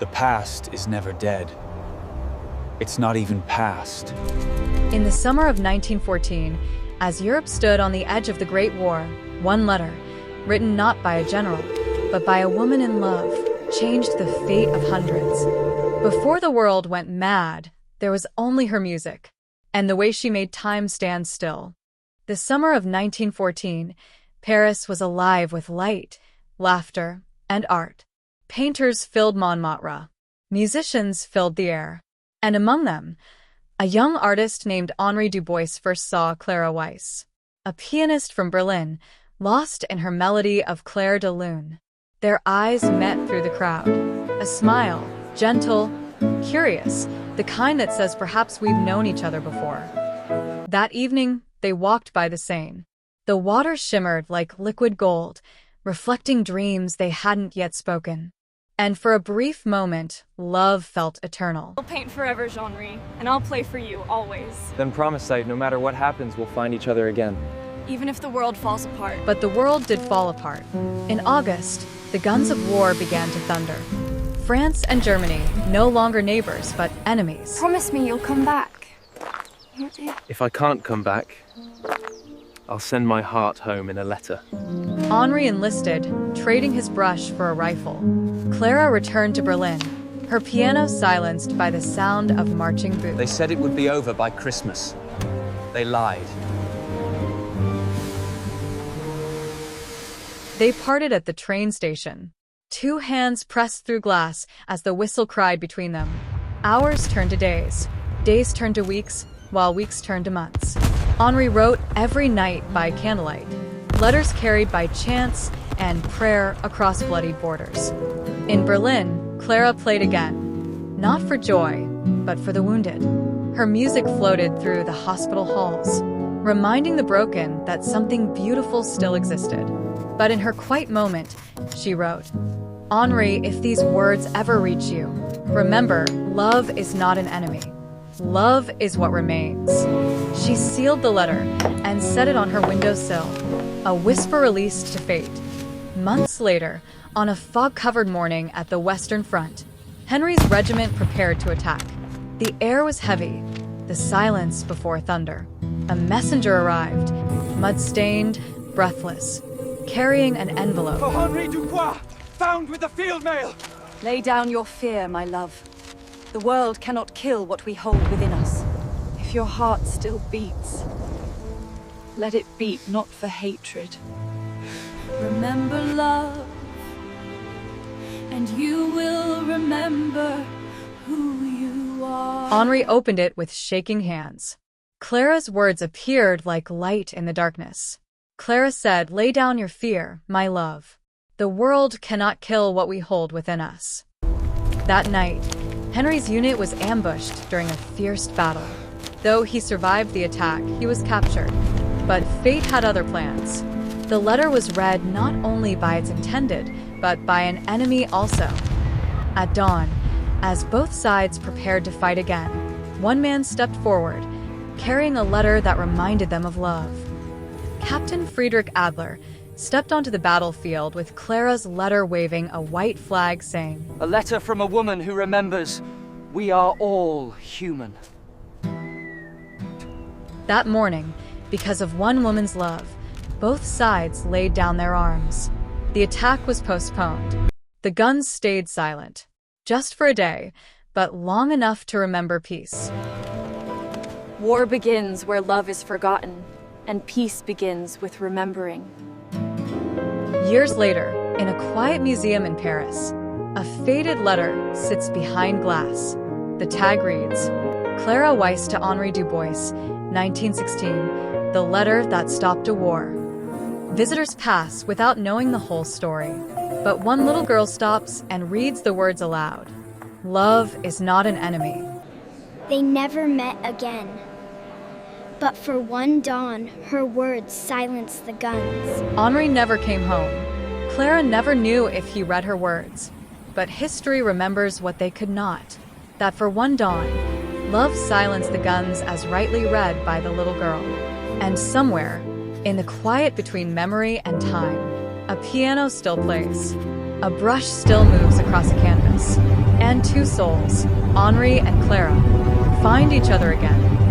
The past is never dead. It's not even past. In the summer of 1914, as Europe stood on the edge of the Great War, one letter, written not by a general, but by a woman in love, changed the fate of hundreds. Before the world went mad, there was only her music, and the way she made time stand still. The summer of 1914, Paris was alive with light, laughter, and art. Painters filled Montmartre. Musicians filled the air. And among them, a young artist named Henri Dubois first saw Clara Weiss, a pianist from Berlin, lost in her melody of Clair de Lune. Their eyes met through the crowd. A smile, gentle, curious, the kind that says perhaps we've known each other before. That evening, they walked by the Seine. The water shimmered like liquid gold, reflecting dreams they hadn't yet spoken. And for a brief moment, love felt eternal. I'll paint forever, Henri, and I'll play for you, always. Then promise that no matter what happens, we'll find each other again. Even if the world falls apart. But the world did fall apart. In August, the guns of war began to thunder. France and Germany, no longer neighbors, but enemies. Promise me you'll come back. If I can't come back, I'll send my heart home in a letter. Henri enlisted, trading his brush for a rifle. Clara returned to Berlin, her piano silenced by the sound of marching boots. They said it would be over by Christmas. They lied. They parted at the train station. Two hands pressed through glass as the whistle cried between them. Hours turned to days. Days turned to weeks, while weeks turned to months. Henri wrote every night by candlelight, letters carried by chance and prayer across bloodied borders. In Berlin, Clara played again, not for joy, but for the wounded. Her music floated through the hospital halls, reminding the broken that something beautiful still existed. But in her quiet moment, she wrote, "Henri, if these words ever reach you, remember, love is not an enemy. Love is what remains." She sealed the letter and set it on her windowsill, a whisper released to fate. Months later, on a fog-covered morning at the Western Front, Henri's regiment prepared to attack. The air was heavy, the silence before thunder. A messenger arrived, mud-stained, breathless, carrying an envelope. For Henri Dubois, found with the field mail! Lay down your fear, my love. The world cannot kill what we hold within us. If your heart still beats, let it beat not for hatred. Remember love, and you will remember who you are. Henri opened it with shaking hands. Clara's words appeared like light in the darkness. Clara said, "Lay down your fear, my love. The world cannot kill what we hold within us." That night, Henri's unit was ambushed during a fierce battle. Though he survived the attack, he was captured. But fate had other plans. The letter was read not only by its intended, but by an enemy also. At dawn, as both sides prepared to fight again, one man stepped forward, carrying a letter that reminded them of love. Captain Friedrich Adler stepped onto the battlefield with Clara's letter waving a white flag saying, A letter from a woman who remembers we are all human. That morning, because of one woman's love, both sides laid down their arms. The attack was postponed. The guns stayed silent, just for a day, but long enough to remember peace. War begins where love is forgotten, and peace begins with remembering. Years later, in a quiet museum in Paris, a faded letter sits behind glass. The tag reads, Clara Weiss to Henri Dubois, 1916, the letter that stopped a war. Visitors pass without knowing the whole story, but one little girl stops and reads the words aloud. Love is not an enemy. They never met again. But for one dawn, her words silenced the guns. Henri never came home. Clara never knew if he read her words. But history remembers what they could not. That for one dawn, love silenced the guns as rightly read by the little girl. And somewhere, in the quiet between memory and time, a piano still plays. A brush still moves across a canvas. and two souls, Henri and Clara, find each other again.